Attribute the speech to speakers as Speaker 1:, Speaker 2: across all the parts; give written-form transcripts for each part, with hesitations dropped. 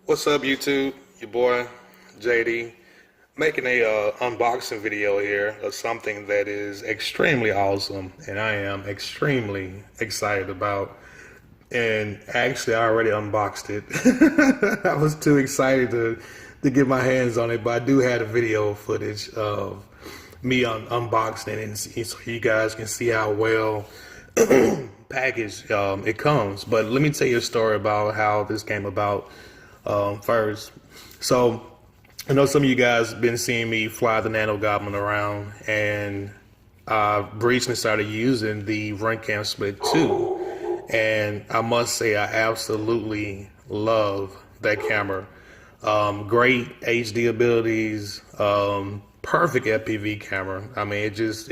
Speaker 1: What's up, YouTube? Your boy JD making a unboxing video here of something that is extremely awesome and I am extremely excited about. And actually I already unboxed it. I was too excited to get my hands on it, but I do have the video footage of me unboxing it, and so you guys can see how well packaged it comes. But let me tell you a story about how this came about. First, so I know some of you guys have been seeing me fly the Nano Goblin around, and I recently started using the Runcam Split 2, and I must say I absolutely love that camera. Great HD abilities, perfect FPV camera. I mean, it's just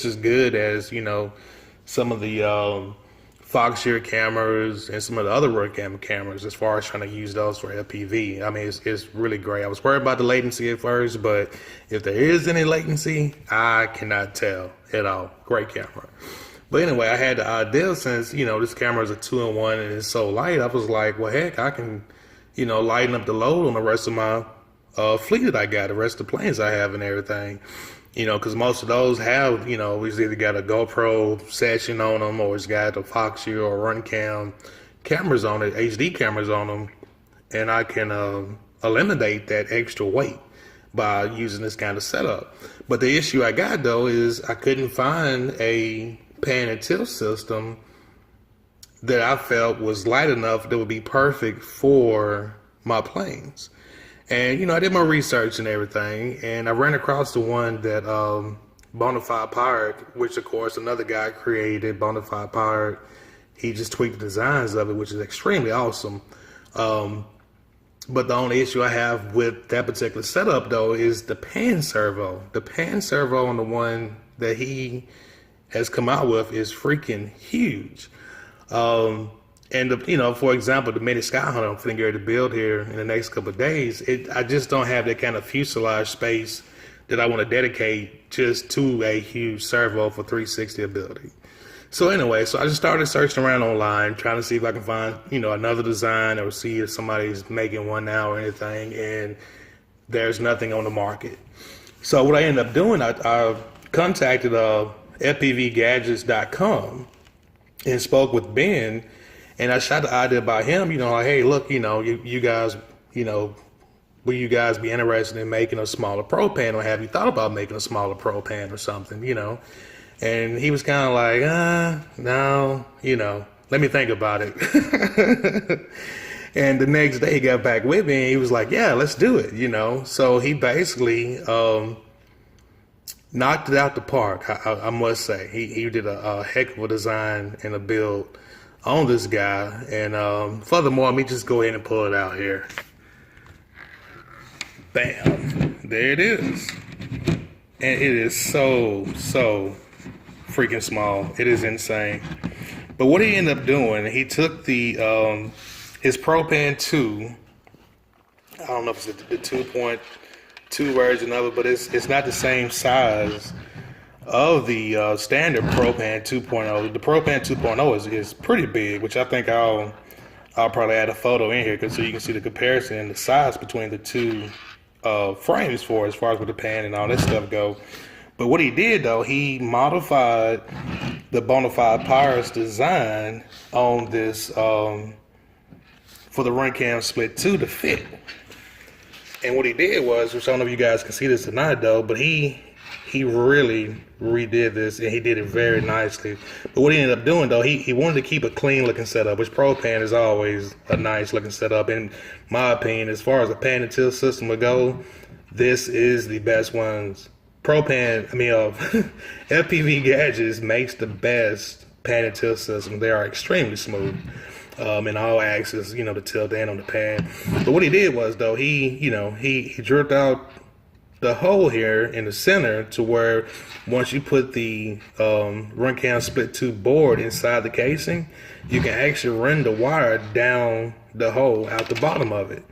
Speaker 1: as good as, you know, some of the Foxeer cameras and some of the other Runcam cameras, as far as trying to use those for FPV. I mean, it's really great. I was worried about the latency at first, but if there is any latency, I cannot tell at all. Great camera. But anyway, I had the idea, since, you know, this camera is a 2-in-1 and it's so light, I was like, well, heck, I can, you know, lighten up the load on the rest of my fleet that I got, the rest of the planes I have and everything. You know, because most of those have, you know, it's either got a GoPro session on them, or it's got a Foxeer or Runcam cameras on it, HD cameras on them, and I can eliminate that extra weight by using this kind of setup. But the issue I got, though, is I couldn't find a pan and tilt system that I felt was light enough that would be perfect for my planes. And, you know, I did my research and everything, and I ran across the one that Bonafiedpirate, which, of course, another guy created, Bonafiedpirate. He just tweaked the designs of it, which is extremely awesome. But the only issue I have with that particular setup, though, is the pan servo. The pan servo on the one that he has come out with is freaking huge. And, you know, for example, the Mini Skyhunter I'm finna get ready to build here in the next couple of days, I just don't have that kind of fuselage space that I want to dedicate just to a huge servo for 360 ability. So anyway, so I just started searching around online, trying to see if I can find, you know, another design, or see if somebody's making one now or anything, and there's nothing on the market. So what I ended up doing, I contacted FPVgadgets.com and spoke with Ben. And I shot the idea by him, you know, like, hey, look, you know, you guys, you know, will you guys be interested in making a smaller Propan, or have you thought about making a smaller Propan or something, you know? And he was kind of like, no, you know, let me think about it. And the next day he got back with me and he was like, yeah, let's do it, you know? So he basically knocked it out the park, I must say. He did a heck of a design and a build on this guy. And furthermore, let me just go ahead and pull it out here. Bam, there it is. And it is so freaking small. It is insane. But what he ended up doing, he took the his Propan 2, I don't know if it's the 2.2 version of it, but it's not the same size of the standard Propan 2.0. The Propan 2.0 is pretty big, which I think I'll probably add a photo in here so you can see the comparison and the size between the two frames as far as with the pan and all that stuff go. But what he did, though, he modified the Bonafiedpirate's design on this for the Runcam Split 2 to fit. And what he did was, which I don't know if you guys can see this tonight, though, but he really redid this, and he did it very nicely. But what he ended up doing, though, he wanted to keep a clean looking setup, which Propan is always a nice looking setup. In my opinion, as far as a pan and tilt system would go, this is the best ones. FPV Gadgets makes the best pan and tilt system. They are extremely smooth in all axes, you know, the tilt and on the pan. But what he did was, though, he drilled out the hole here in the center to where once you put the Runcam Split 2 board inside the casing, you can actually run the wire down the hole out the bottom of it.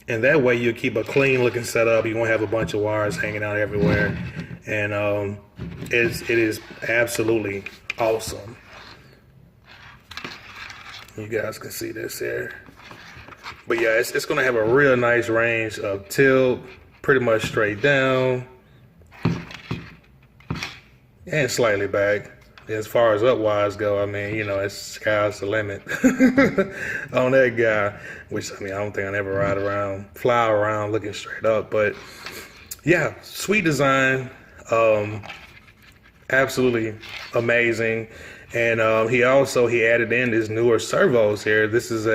Speaker 1: And that way you keep a clean looking setup. You won't have a bunch of wires hanging out everywhere. And it is absolutely awesome. You guys can see this here. But yeah, it's gonna have a real nice range of tilt, pretty much straight down and slightly back. As far as upwise go, I mean, you know, it's sky's the limit on that guy. Which, I mean, I don't think I ever fly around looking straight up. But yeah, sweet design, absolutely amazing. And he added in his newer servos here. This is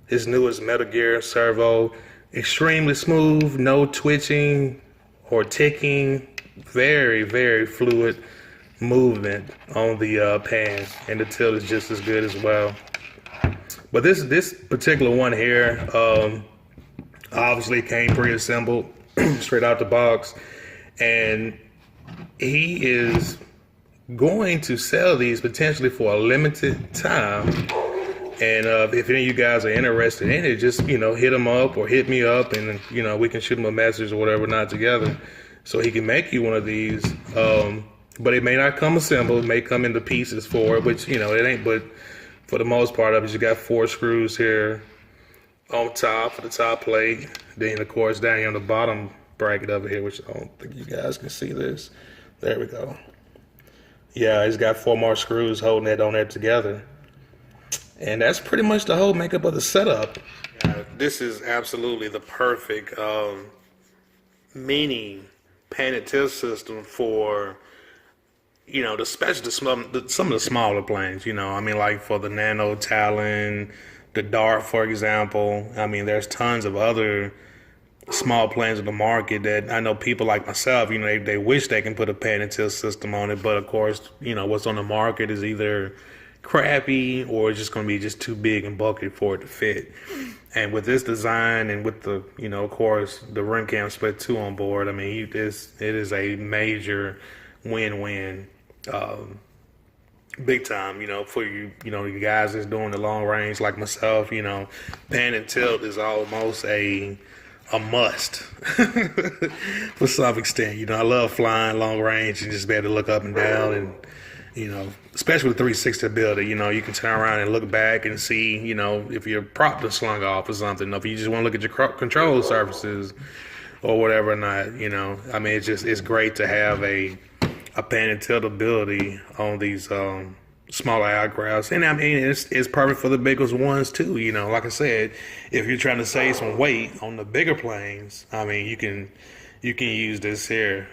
Speaker 1: his newest Metal Gear servo, extremely smooth, no twitching or ticking, very, very fluid movement on the pan, and the tilt is just as good as well. But this particular one here obviously came pre-assembled straight out the box, and he is going to sell these potentially for a limited time. And if any of you guys are interested in it, just, you know, hit him up or hit me up, and, you know, we can shoot him a message or whatever, not together, so he can make you one of these. But it may not come assembled, it may come into pieces for it, which, you know, it ain't, but for the most part of it, you got 4 screws here on top for the top plate. Then, of course, down here on the bottom bracket over here, which I don't think you guys can see this. There we go. Yeah, it's got 4 more screws holding that on there together. And that's pretty much the whole makeup of the setup. This is absolutely the perfect mini pan and tilt system for, you know, especially some of the smaller planes, you know. I mean, like for the Nano Talon, the Dart, for example. I mean, there's tons of other small planes in the market that I know people like myself, you know, they wish they can put a pan and tilt system on it, but of course, you know, what's on the market is either crappy or it's just going to be just too big and bulky for it to fit. And with this design and with the, you know, of course, the Runcam Split 2 on board, I mean, it is a major win-win, big time, you know, for you know, you guys that's doing the long range like myself. You know, pan and tilt is almost a must for some extent. You know, I love flying long range and just be able to look up and down, and, you know, especially with 360 ability, you know, you can turn around and look back and see, you know, if your prop is slung off or something, or if you just want to look at your control surfaces or whatever or not, you know. I mean, it's great to have a pan and tilt ability on these smaller aircrafts. And I mean, it's perfect for the biggest ones too. You know, like I said, if you're trying to save some weight on the bigger planes, I mean, you can use this here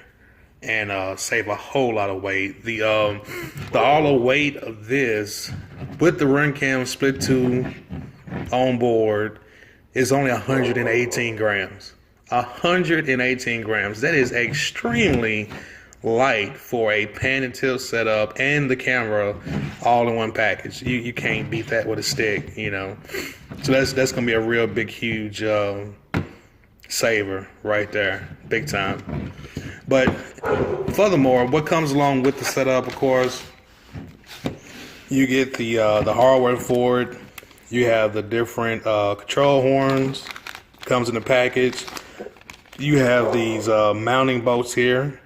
Speaker 1: and save a whole lot of weight. The all weight of this with the Runcam Split 2 on board is only 118 grams. 118 grams. That is extremely light for a pan and tilt setup and the camera all in one package. You can't beat that with a stick, you know. So that's gonna be a real big, huge saver right there, big time. But furthermore, what comes along with the setup, of course, you get the hardware for it. You have the different control horns, comes in the package. You have these mounting bolts here,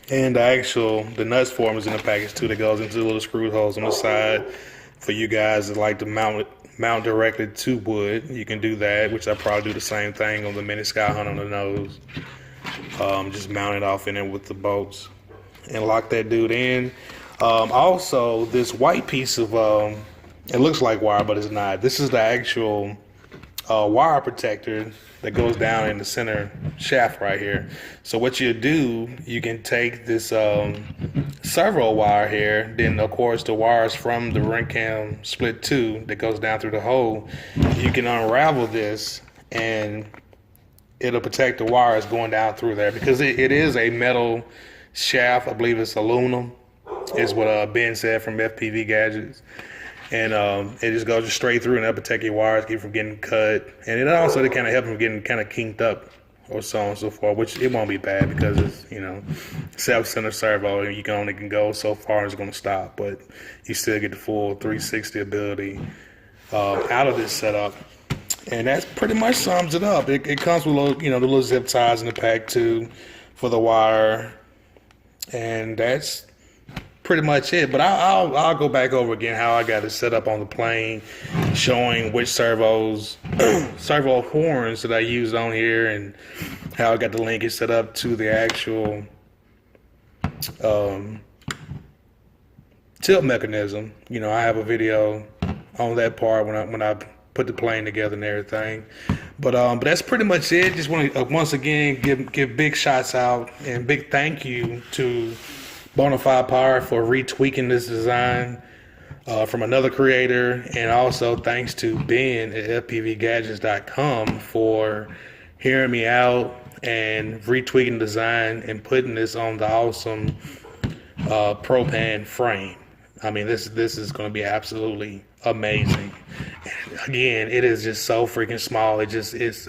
Speaker 1: and the nuts form is in the package too, that goes into little screw holes on the side for you guys that like to mount directly to wood. You can do that, which I probably do the same thing on the Mini Skyhunt on the nose. Just mount it off in there with the bolts and lock that dude in. Also, this white piece of it looks like wire, but it's not. This is the actual wire protector that goes down in the center shaft right here. So what you do, you can take this servo wire here, then of course the wires from the Runcam Split 2 that goes down through the hole, you can unravel this and it'll protect the wires going down through there, because it is a metal shaft. I believe it's aluminum is what Ben said from FPV Gadgets. And it just goes straight through, and that'll protect your wires, keep from getting cut. And it also kind of help from getting kind of kinked up or so on and so forth, which it won't be bad because it's, you know, self-center servo. You can go so far and it's going to stop, but you still get the full 360 ability out of this setup. And that pretty much sums it up. It comes with little, the little zip ties in the pack too for the wire. And that's pretty much it. But I'll go back over again how I got it set up on the plane, showing which servos, servo horns that I used on here, and how I got the linkage set up to the actual tilt mechanism. You know, I have a video on that part when I put the plane together and everything. But that's pretty much it. Just want to once again give big shots out and big thank you to Bonafiedpirate for retweaking this design from another creator, and also thanks to Ben at FPVgadgets.com for hearing me out and retweaking the design and putting this on the Awesome Propan frame. I mean, this is going to be absolutely amazing. And again, it is just so freaking small. It's it's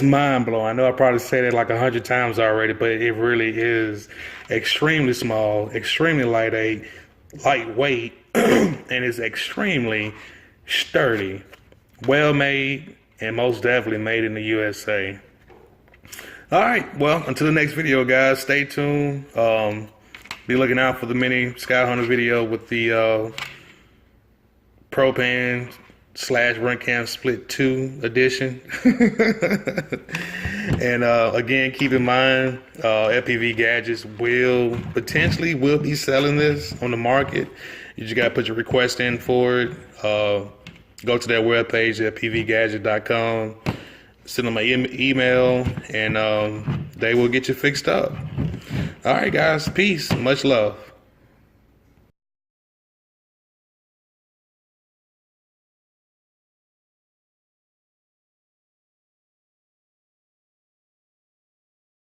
Speaker 1: mind blowing. I know I probably said it like 100 times already, but it really is extremely small, extremely lightweight, and it's extremely sturdy, well made, and most definitely made in the USA. All right, well, until the next video, guys, stay tuned. Be looking out for the mini Sky Hunter video with the Propan / Runcam Split 2 edition. And again, keep in mind, FPV Gadgets will potentially be selling this on the market. You just gotta put your request in for it. Go to their webpage at fpvgadget.com. Send them an email, and they will get you fixed up. All right, guys. Peace. Much love.